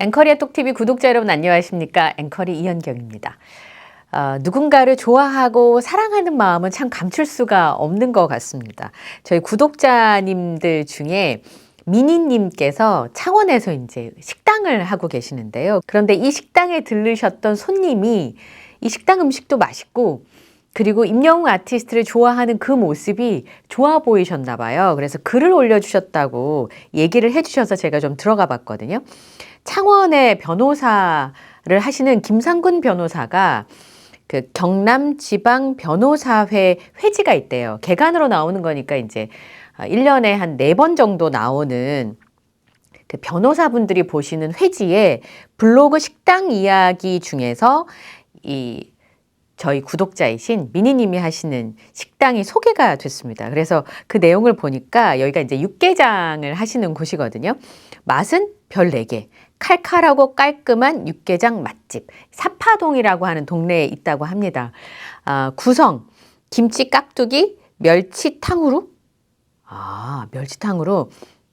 앵커리의 톡TV 구독자 여러분 안녕하십니까? 앵커리 이현경입니다. 누군가를 좋아하고 사랑하는 마음은 참 감출 수가 없는 것 같습니다. 저희 구독자님들 중에 미니님께서 창원에서 이제 식당을 하고 계시는데요. 그런데 이 식당에 들르셨던 손님이 이 식당 음식도 맛있고 그리고 임영웅 아티스트를 좋아하는 그 모습이 좋아 보이셨나 봐요. 그래서 글을 올려주셨다고 얘기를 해주셔서 제가 좀 들어가 봤거든요. 창원의 변호사를 하시는 김상군 변호사가 그 경남지방 변호사회 회지가 있대요. 개간으로 나오는 거니까 이제 1년에 한 4번 정도 나오는 그 변호사분들이 보시는 회지에 블로그 식당 이야기 중에서 이 저희 구독자이신 미니님이 하시는 식당이 소개가 됐습니다. 그래서 그 내용을 보니까 여기가 이제 육개장을 하시는 곳이거든요. 맛은 별 4개. 칼칼하고 깔끔한 육개장 맛집. 사파동이라고 하는 동네에 있다고 합니다. 구성, 김치 깍두기, 멸치 탕후루? 멸치 탕후루.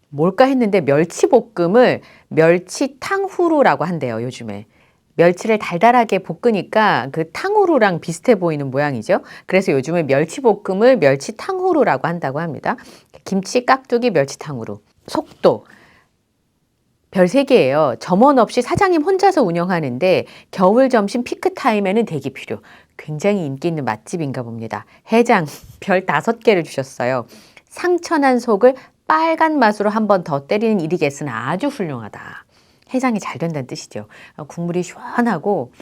뭘까 했는데 멸치볶음을 멸치 탕후루라고 한대요, 요즘에. 멸치를 달달하게 볶으니까 그 탕후루랑 비슷해 보이는 모양이죠. 그래서 요즘에 멸치볶음을 멸치탕후루라고 한다고 합니다. 김치, 깍두기, 멸치탕후루. 속도. 별 3개예요. 점원 없이 사장님 혼자서 운영하는데 겨울 점심 피크타임에는 대기 필요. 굉장히 인기 있는 맛집인가 봅니다. 해장 별 5개를 주셨어요. 상처난 속을 빨간 맛으로 한 번 더 때리는 일이겠으나 아주 훌륭하다. 해장이 잘 된다는 뜻이죠. 국물이 시원하고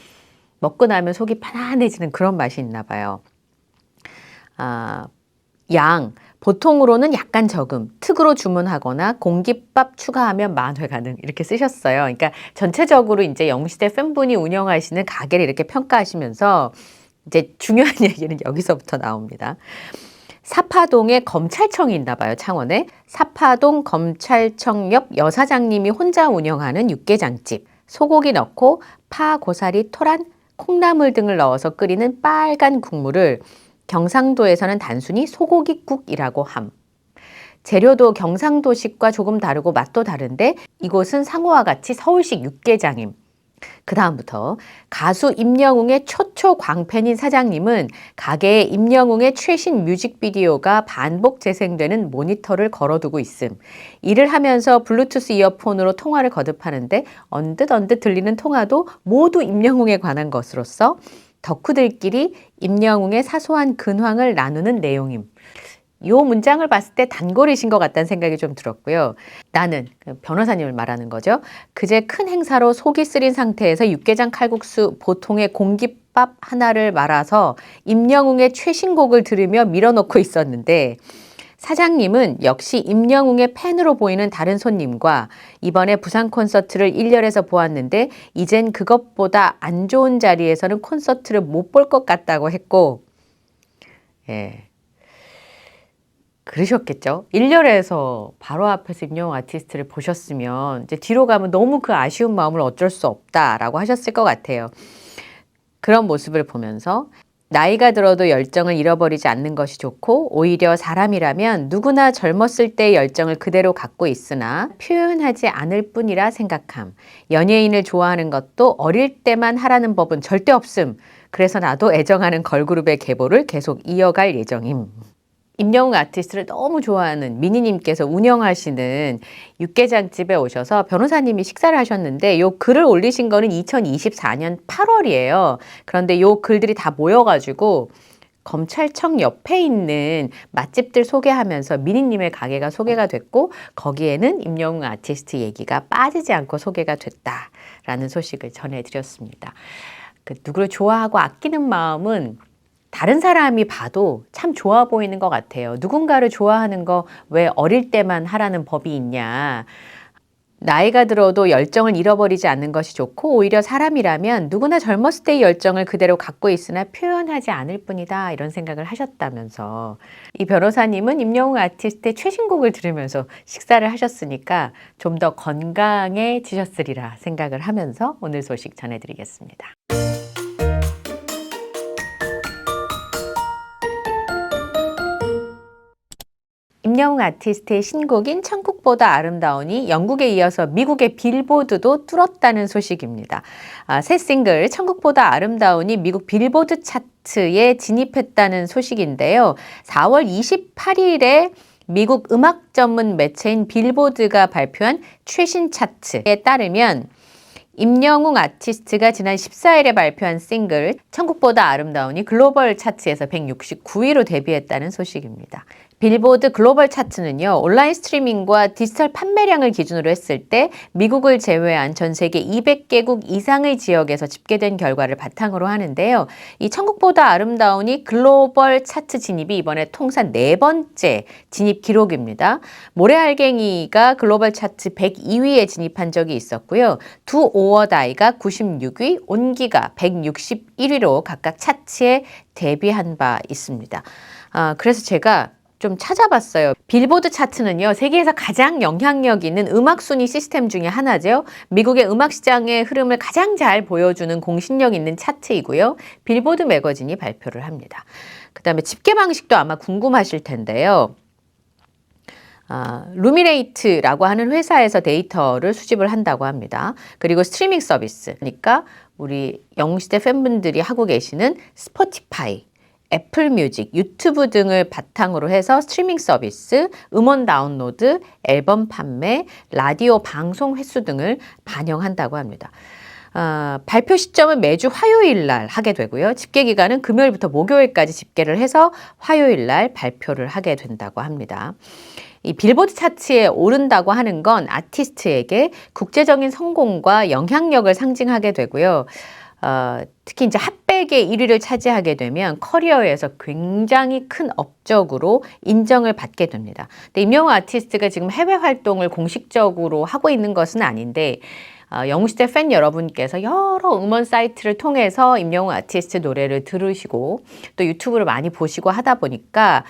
먹고 나면 속이 편안해지는 그런 맛이 있나 봐요. 양, 보통으로는 약간 적음, 특으로 주문하거나 공깃밥 추가하면 만회 가능 이렇게 쓰셨어요. 그러니까 전체적으로 이제 영시대 팬분이 운영하시는 가게를 이렇게 평가하시면서 이제 중요한 얘기는 여기서부터 나옵니다. 사파동에 검찰청이 있나 봐요, 창원에. 사파동 검찰청 옆 여사장님이 혼자 운영하는 육개장집. 소고기 넣고 파, 고사리, 토란, 콩나물 등을 넣어서 끓이는 빨간 국물을 경상도에서는 단순히 소고기국이라고 함. 재료도 경상도식과 조금 다르고 맛도 다른데 이곳은 상호와 같이 서울식 육개장임. 그 다음부터 가수 임영웅의 초초 광팬인 사장님은 가게에 임영웅의 최신 뮤직비디오가 반복 재생되는 모니터를 걸어두고 있음. 일을 하면서 블루투스 이어폰으로 통화를 거듭하는데 언뜻 들리는 통화도 모두 임영웅에 관한 것으로서 덕후들끼리 임영웅의 사소한 근황을 나누는 내용임. 이 문장을 봤을 때 단골이신 것 같다는 생각이 좀 들었고요. 나는 변호사님을 말하는 거죠. 그제 큰 행사로 속이 쓰린 상태에서 육개장 칼국수 보통의 공깃밥 하나를 말아서 임영웅의 최신곡을 들으며 밀어넣고 있었는데 사장님은 역시 임영웅의 팬으로 보이는 다른 손님과 이번에 부산 콘서트를 1열에서 보았는데 이젠 그것보다 안 좋은 자리에서는 콘서트를 못 볼 것 같다고 했고 그러셨겠죠. 1열에서 바로 앞에서 임영웅 아티스트를 보셨으면 이제 뒤로 가면 너무 그 아쉬운 마음을 어쩔 수 없다라고 하셨을 것 같아요. 그런 모습을 보면서 나이가 들어도 열정을 잃어버리지 않는 것이 좋고 오히려 사람이라면 누구나 젊었을 때의 열정을 그대로 갖고 있으나 표현하지 않을 뿐이라 생각함. 연예인을 좋아하는 것도 어릴 때만 하라는 법은 절대 없음. 그래서 나도 애정하는 걸그룹의 계보를 계속 이어갈 예정임. 임영웅 아티스트를 너무 좋아하는 미니님께서 운영하시는 육개장집에 오셔서 변호사님이 식사를 하셨는데 요 글을 올리신 거는 2024년 8월이에요. 그런데 요 글들이 다 모여가지고 검찰청 옆에 있는 맛집들 소개하면서 미니님의 가게가 소개가 됐고 거기에는 임영웅 아티스트 얘기가 빠지지 않고 소개가 됐다라는 소식을 전해드렸습니다. 누구를 좋아하고 아끼는 마음은 다른 사람이 봐도 참 좋아 보이는 것 같아요. 누군가를 좋아하는 거 왜 어릴 때만 하라는 법이 있냐. 나이가 들어도 열정을 잃어버리지 않는 것이 좋고 오히려 사람이라면 누구나 젊었을 때의 열정을 그대로 갖고 있으나 표현하지 않을 뿐이다. 이런 생각을 하셨다면서 이 변호사님은 임영웅 아티스트의 최신곡을 들으면서 식사를 하셨으니까 좀 더 건강해지셨으리라 생각을 하면서 오늘 소식 전해드리겠습니다. 임영웅 아티스트의 신곡인 천국보다 아름다우니 영국에 이어서 미국의 빌보드도 뚫었다는 소식입니다. 새 싱글 천국보다 아름다우니 미국 빌보드 차트에 진입했다는 소식인데요. 4월 28일에 미국 음악 전문 매체인 빌보드가 발표한 최신 차트에 따르면 임영웅 아티스트가 지난 14일에 발표한 싱글 천국보다 아름다우니 글로벌 차트에서 169위로 데뷔했다는 소식입니다. 빌보드 글로벌 차트는요, 온라인 스트리밍과 디지털 판매량을 기준으로 했을 때 미국을 제외한 전 세계 200개국 이상의 지역에서 집계된 결과를 바탕으로 하는데요. 이 천국보다 아름다우니 글로벌 차트 진입이 이번에 통산 4번째 진입 기록입니다. 모래알갱이가 글로벌 차트 102위에 진입한 적이 있었고요. 두 오어다이가 96위, 온기가 161위로 각각 차트에 데뷔한 바 있습니다. 그래서 제가 좀 찾아봤어요. 빌보드 차트는요, 세계에서 가장 영향력 있는 음악 순위 시스템 중에 하나죠. 미국의 음악 시장의 흐름을 가장 잘 보여주는 공신력 있는 차트이고요. 빌보드 매거진이 발표를 합니다. 그 다음에 집계 방식도 아마 궁금하실 텐데요. 루미네이트라고 하는 회사에서 데이터를 수집을 한다고 합니다. 그리고 스트리밍 서비스, 그러니까 우리 영웅시대 팬분들이 하고 계시는 스포티파이, 애플 뮤직, 유튜브 등을 바탕으로 해서 스트리밍 서비스, 음원 다운로드, 앨범 판매, 라디오 방송 횟수 등을 반영한다고 합니다. 발표 시점은 매주 화요일 날 하게 되고요. 집계 기간은 금요일부터 목요일까지 집계를 해서 화요일 날 발표를 하게 된다고 합니다. 이 빌보드 차트에 오른다고 하는 건 아티스트에게 국제적인 성공과 영향력을 상징하게 되고요. 특히 이제 핫백의 1위를 차지하게 되면 커리어에서 굉장히 큰 업적으로 인정을 받게 됩니다. 근데 임영웅 아티스트가 지금 해외 활동을 공식적으로 하고 있는 것은 아닌데 영웅시대 팬 여러분께서 여러 음원 사이트를 통해서 임영웅 아티스트 노래를 들으시고 또 유튜브를 많이 보시고 하다 보니까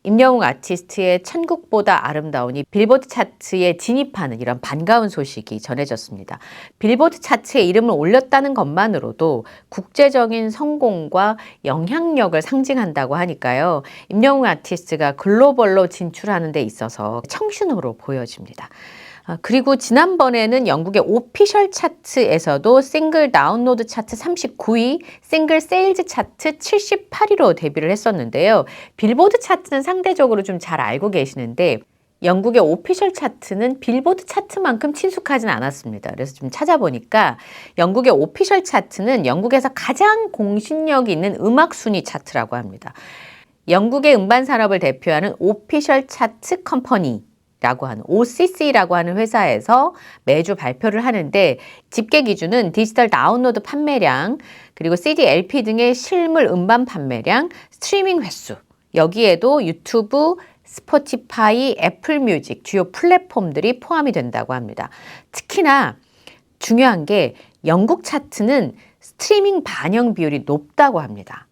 임영웅 아티스트의 천국보다 아름다우니 빌보드 차트에 진입하는 이런 반가운 소식이 전해졌습니다. 빌보드 차트에 이름을 올렸다는 것만으로도 국제적인 성공과 영향력을 상징한다고 하니까요. 임영웅 아티스트가 글로벌로 진출하는 데 있어서 청신호로 보여집니다. 그리고 지난번에는 영국의 오피셜 차트에서도 싱글 다운로드 차트 39위, 싱글 세일즈 차트 78위로 데뷔를 했었는데요. 빌보드 차트는 상대적으로 좀 잘 알고 계시는데 영국의 오피셜 차트는 빌보드 차트만큼 친숙하진 않았습니다. 그래서 좀 찾아보니까 영국의 오피셜 차트는 영국에서 가장 공신력 있는 음악 순위 차트라고 합니다. 영국의 음반 산업을 대표하는 오피셜 차트 컴퍼니 라고 하는 OCC라고 하는 회사에서 매주 발표를 하는데 집계 기준은 디지털 다운로드 판매량, 그리고 CD, LP 등의 실물 음반 판매량, 스트리밍 횟수, 여기에도 유튜브, 스포티파이, 애플 뮤직 주요 플랫폼들이 포함이 된다고 합니다. 특히나 중요한 게 영국 차트는 스트리밍 반영 비율이 높다고 합니다.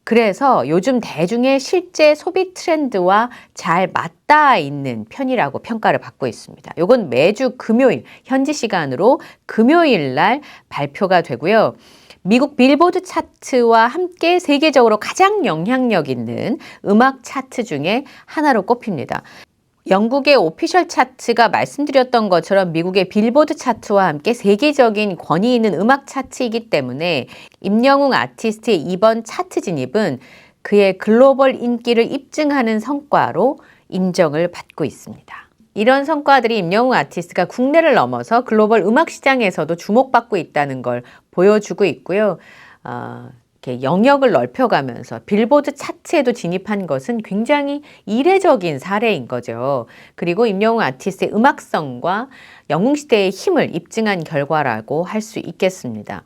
그래서 요즘 대중의 실제 소비 트렌드와 잘 맞닿아 있는 편이라고 평가를 받고 있습니다. 이건 매주 금요일, 현지 시간으로 금요일 날 발표가 되고요. 미국 빌보드 차트와 함께 세계적으로 가장 영향력 있는 음악 차트 중에 하나로 꼽힙니다. 영국의 오피셜 차트가 말씀드렸던 것처럼 미국의 빌보드 차트와 함께 세계적인 권위 있는 음악 차트이기 때문에 임영웅 아티스트의 이번 차트 진입은 그의 글로벌 인기를 입증하는 성과로 인정을 받고 있습니다. 이런 성과들이 임영웅 아티스트가 국내를 넘어서 글로벌 음악 시장에서도 주목받고 있다는 걸 보여주고 있고요. 이렇게 영역을 넓혀가면서 빌보드 차트에도 진입한 것은 굉장히 이례적인 사례인 거죠. 그리고 임영웅 아티스트의 음악성과 영웅시대의 힘을 입증한 결과라고 할 수 있겠습니다.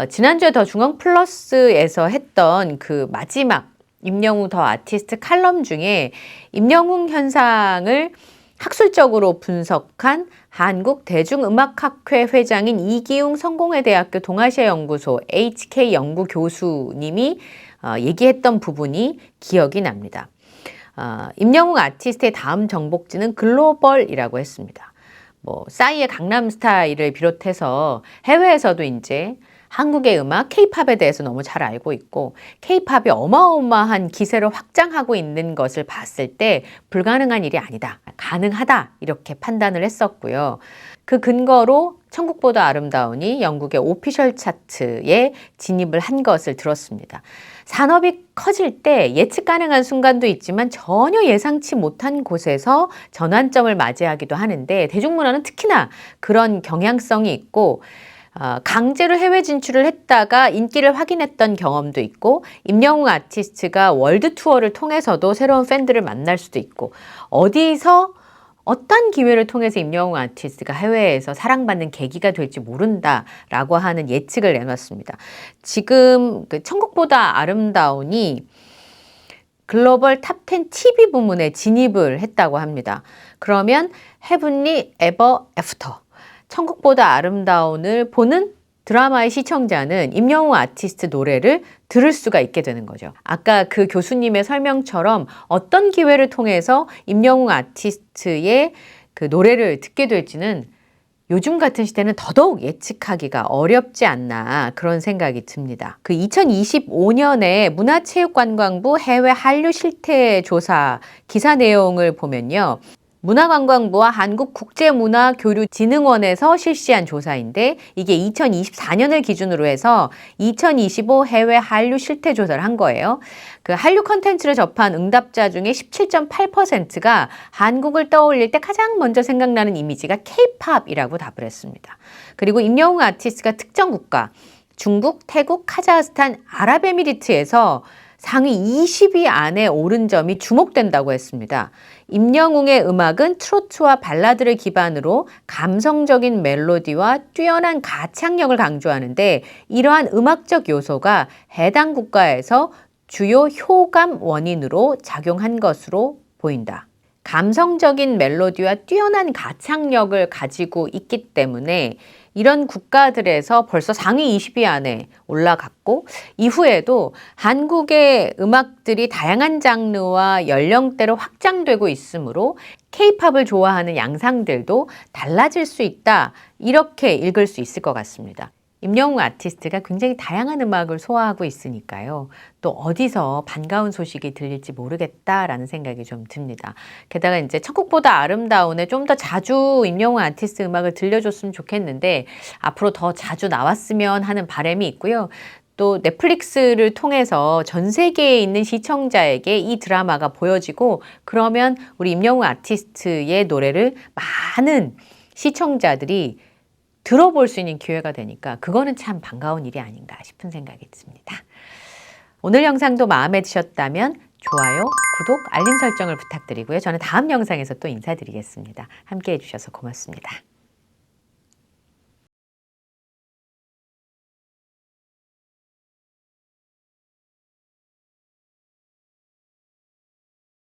지난주에 더 중앙 플러스에서 했던 그 마지막 임영웅 더 아티스트 칼럼 중에 임영웅 현상을 학술적으로 분석한 한국대중음악학회 회장인 이기웅 성공회대학교 동아시아연구소 HK 연구 교수님이 얘기했던 부분이 기억이 납니다. 임영웅 아티스트의 다음 정복지는 글로벌이라고 했습니다. 싸이의 강남스타일을 비롯해서 해외에서도 이제 한국의 음악, K-팝에 대해서 너무 잘 알고 있고 K-팝이 어마어마한 기세를 확장하고 있는 것을 봤을 때 불가능한 일이 아니다. 가능하다. 이렇게 판단을 했었고요. 그 근거로 천국보다 아름다운이 영국의 오피셜 차트에 진입을 한 것을 들었습니다. 산업이 커질 때 예측 가능한 순간도 있지만 전혀 예상치 못한 곳에서 전환점을 맞이하기도 하는데 대중문화는 특히나 그런 경향성이 있고 강제로 해외 진출을 했다가 인기를 확인했던 경험도 있고 임영웅 아티스트가 월드 투어를 통해서도 새로운 팬들을 만날 수도 있고 어디서 어떤 기회를 통해서 임영웅 아티스트가 해외에서 사랑받는 계기가 될지 모른다라고 하는 예측을 내놨습니다. 지금 그 천국보다 아름다운이 글로벌 탑10 TV 부문에 진입을 했다고 합니다. 그러면 헤븐리 에버 애프터 천국보다 아름다운을 보는 드라마의 시청자는 임영웅 아티스트 노래를 들을 수가 있게 되는 거죠. 아까 그 교수님의 설명처럼 어떤 기회를 통해서 임영웅 아티스트의 그 노래를 듣게 될지는 요즘 같은 시대는 더더욱 예측하기가 어렵지 않나 그런 생각이 듭니다. 그 2025년에 문화체육관광부 해외 한류 실태 조사 기사 내용을 보면요. 문화관광부와 한국국제문화교류진흥원에서 실시한 조사인데 이게 2024년을 기준으로 해서 2025 해외 한류 실태 조사를 한 거예요. 그 한류 컨텐츠를 접한 응답자 중에 17.8%가 한국을 떠올릴 때 가장 먼저 생각나는 이미지가 K-팝이라고 답을 했습니다. 그리고 임영웅 아티스트가 특정 국가, 중국, 태국, 카자흐스탄, 아랍에미리트에서 상위 20위 안에 오른 점이 주목된다고 했습니다. 임영웅의 음악은 트로트와 발라드를 기반으로 감성적인 멜로디와 뛰어난 가창력을 강조하는데 이러한 음악적 요소가 해당 국가에서 주요 효감 원인으로 작용한 것으로 보인다. 감성적인 멜로디와 뛰어난 가창력을 가지고 있기 때문에 이런 국가들에서 벌써 상위 20위 안에 올라갔고 이후에도 한국의 음악들이 다양한 장르와 연령대로 확장되고 있으므로 K-팝을 좋아하는 양상들도 달라질 수 있다. 이렇게 읽을 수 있을 것 같습니다. 임영웅 아티스트가 굉장히 다양한 음악을 소화하고 있으니까요. 또 어디서 반가운 소식이 들릴지 모르겠다라는 생각이 좀 듭니다. 게다가 이제 천국보다 아름다운에 좀 더 자주 임영웅 아티스트 음악을 들려줬으면 좋겠는데 앞으로 더 자주 나왔으면 하는 바람이 있고요. 또 넷플릭스를 통해서 전 세계에 있는 시청자에게 이 드라마가 보여지고 그러면 우리 임영웅 아티스트의 노래를 많은 시청자들이 들어볼 수 있는 기회가 되니까 그거는 참 반가운 일이 아닌가 싶은 생각이 듭니다. 오늘 영상도 마음에 드셨다면 좋아요, 구독, 알림 설정을 부탁드리고요. 저는 다음 영상에서 또 인사드리겠습니다. 함께 해주셔서 고맙습니다.